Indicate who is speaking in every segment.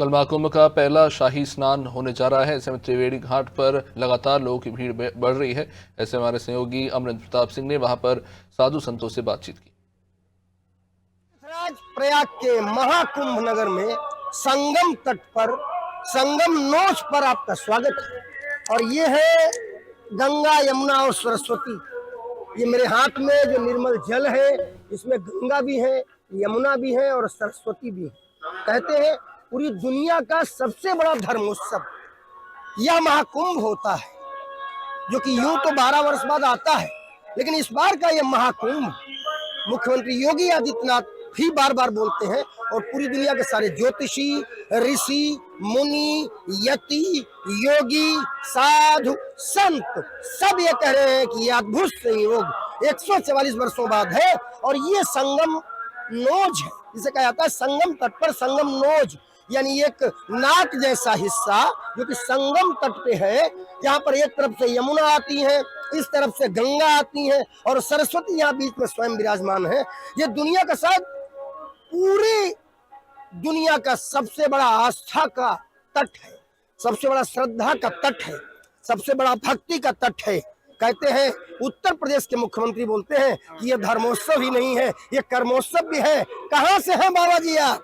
Speaker 1: कल महाकुंभ का पहला शाही स्नान होने जा रहा है। ऐसे में त्रिवेणी घाट पर लगातार लोगों की भीड़ बढ़ रही है। ऐसे हमारे सहयोगी अमरेंद्र प्रताप सिंह ने वहां पर साधु संतों से बातचीत की।
Speaker 2: प्रयाग के महाकुंभ नगर में संगम तट पर, संगम नोच पर आपका स्वागत है। और ये है गंगा, यमुना और सरस्वती। ये मेरे हाथ में जो निर्मल जल है, इसमें गंगा भी है, यमुना भी है और सरस्वती भी है। कहते हैं पूरी दुनिया का सबसे बड़ा धर्मोत्सव यह महाकुंभ होता है, जो कि यूं तो 12 वर्ष बाद आता है, लेकिन इस बार का यह महाकुंभ मुख्यमंत्री योगी आदित्यनाथ भी बार बार बोलते हैं और पूरी दुनिया के सारे ज्योतिषी, ऋषि, मुनि, यति, योगी, साधु, संत सब ये कह रहे हैं कि यह अद्भुत संयोग 144 वर्षों बाद है। और ये संगम नोज है, जिसे कहा जाता है संगम तट पर संगम नोज, यानी एक नाक जैसा हिस्सा जो कि संगम तट पे है, जहाँ पर एक तरफ से यमुना आती है, इस तरफ से गंगा आती है और सरस्वती यहाँ बीच में स्वयं विराजमान है। ये दुनिया का शायद पूरी दुनिया का सबसे बड़ा आस्था का तट है, सबसे बड़ा श्रद्धा का तट है, सबसे बड़ा भक्ति का तट है। कहते हैं उत्तर प्रदेश के मुख्यमंत्री बोलते हैं कि ये धर्मोत्सव ही नहीं है, ये कर्मोत्सव भी है। कहाँ से हैं बाबा जी आप?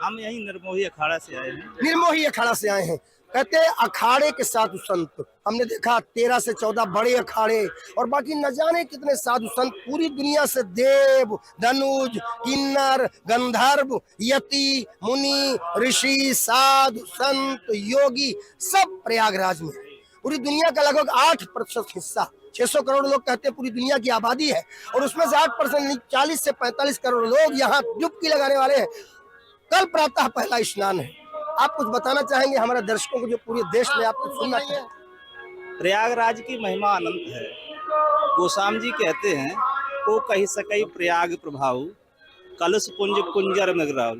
Speaker 3: हम यही निर्मोही अखाड़ा से आए हैं।
Speaker 2: निर्मोही अखाड़ा से आए हैं। कहते हैं अखाड़े के साधु संत हमने देखा 13 से 14 बड़े अखाड़े और बाकी न जाने कितने साधु संत पूरी दुनिया से, देव, धनुज, किन्नर, गंधर्व, यति, मुनि, ऋषि, साधु संत, योगी सब प्रयागराज में। पूरी दुनिया का लगभग 8% हिस्सा, 600 करोड़ लोग कहते हैं पूरी दुनिया की आबादी है, और उसमें से 8% 40 से 45 करोड़ लोग यहाँ डुबकी लगाने वाले हैं। कल प्रातः पहला स्नान है। आप कुछ बताना चाहेंगे हमारे दर्शकों को जो पूरे देश में आपको सुनना चाहिए?
Speaker 3: प्रयागराज की महिमा अनंत है। गोस्वामी जी कहते हैं, को कही सकई प्रयाग प्रभाव, कलश पुंज कुंजर मगराव,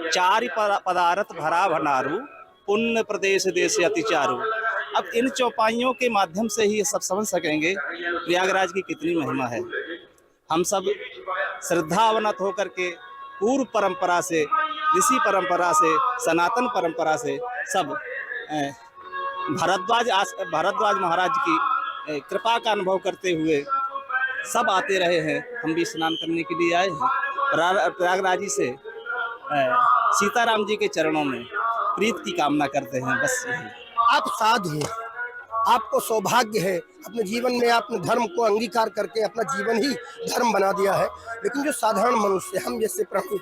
Speaker 3: चारि पदारथ भरा भंडारू, पुण्य प्रदेश देश अति चारू। अब इन चौपाइयों के माध्यम से ही सब समझ सकेंगे प्रयागराज की कितनी महिमा है। हम सब श्रद्धावनत होकर के पूर्व परंपरा से, ऋषि परंपरा से, सनातन परंपरा से सब भारद्वाज महाराज की कृपा का अनुभव करते हुए सब आते रहे हैं। हम भी स्नान करने के लिए आए हैं। प्रयागराजी से सीताराम जी के चरणों में प्रीत की कामना करते हैं। बस यही।
Speaker 2: आप साधु हैं, आपको सौभाग्य है, अपने जीवन में आपने धर्म को अंगीकार करके अपना जीवन ही धर्म बना दिया है। लेकिन जो साधारण मनुष्य, हम जैसे प्रभु,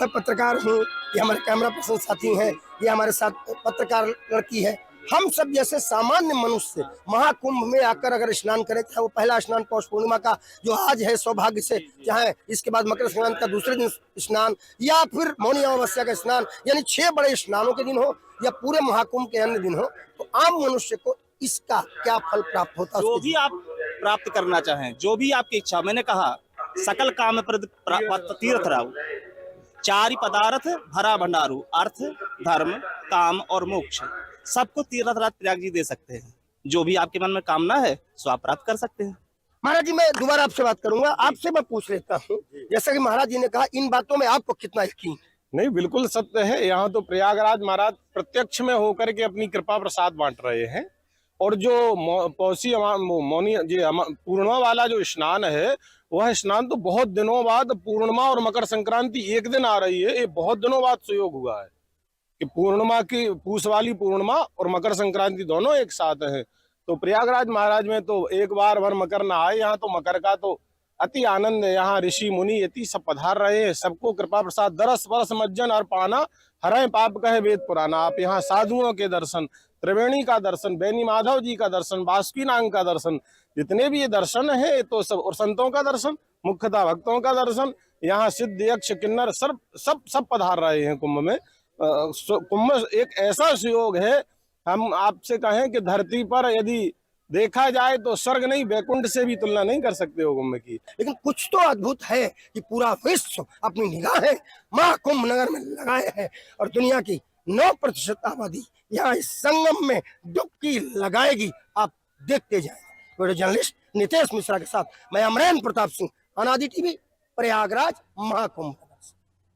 Speaker 2: मैं पत्रकार हूँ, ये हमारे कैमरा पर्सन साथी हैं, ये हमारे साथ पत्रकार लड़की है, हम सब जैसे सामान्य मनुष्य महाकुंभ में आकर अगर स्नान करें, चाहे वो पहला स्नान पौष पूर्णिमा का जो आज है सौभाग्य से, चाहे इसके बाद मकर संक्रांति का दूसरे दिन स्नान, या फिर मौनी अमावस्या का स्नान, यानी 6 बड़े स्नानों के दिन हो या पूरे महाकुंभ के अन्य दिन हो, तो आम मनुष्य को इसका क्या फल प्राप्त होता है?
Speaker 3: जो भी आप प्राप्त करना चाहें, जो भी आपकी इच्छा, मैंने कहा सकल काम प्रद तीर्थ राव, चारि पदार्थ भरा भंडारू, अर्थ, धर्म, काम और मोक्ष, सबको तीर्थराज प्रयाग जी दे सकते हैं। जो भी आपके मन में कामना है सो आप प्राप्त कर सकते हैं।
Speaker 2: महाराज जी, मैं दोबारा आपसे बात करूंगा। आपसे मैं पूछ लेता हूँ, जैसा कि महाराज जी ने कहा, इन बातों में आपको कितना यकीन?
Speaker 4: नहीं, बिल्कुल सत्य है। यहाँ तो प्रयागराज महाराज प्रत्यक्ष में होकर के अपनी कृपा प्रसाद बांट रहे हैं। और जो पौषी मौनी जी पूर्णिमा वाला जो स्नान है, वह स्नान तो बहुत दिनों बाद, पूर्णिमा और मकर संक्रांति एक दिन आ रही है, ये बहुत दिनों बाद सुयोग हुआ है कि पूर्णिमा की, पूस वाली पूर्णिमा और मकर संक्रांति दोनों एक साथ हैं। तो प्रयागराज महाराज में तो एक बार भर मकर न आए, यहाँ तो मकर का तो अति आनंद है। यहाँ ऋषि मुनि यति सब पधार रहे हैं, सबको कृपा प्रसाद। दरस परस मज्जन और पाना, हरें पाप कहे वेद पुराना। आप यहाँ साधुओं के दर्शन, त्रिवेणी का दर्शन, बेनी माधव जी का दर्शन, बासुकी नाग का दर्शन, जितने भी ये दर्शन है तो सब, और संतों का दर्शन, मुख्यतः भक्तों का दर्शन। यहाँ सिद्ध, यक्ष, किन्नर सब पधार रहे हैं कुंभ में। कुंभ एक ऐसा सुयोग है, हम आपसे कहें कि धरती पर यदि देखा जाए तो स्वर्ग नहीं, बैकुंठ से भी तुलना नहीं कर सकते हो कुंभ की।
Speaker 2: लेकिन कुछ तो अद्भुत है कि पूरा विश्व अपनी निगाहें महाकुंभ नगर में लगाए हैं और दुनिया की 9% आबादी यहाँ इस संगम में डुबकी लगाएगी। आप देखते जाएं। वीडियो जर्नलिस्ट नितेश मिश्रा के साथ मैं अमरेंद्र प्रताप सिंह, अनादि टीवी, प्रयागराज महाकुंभ।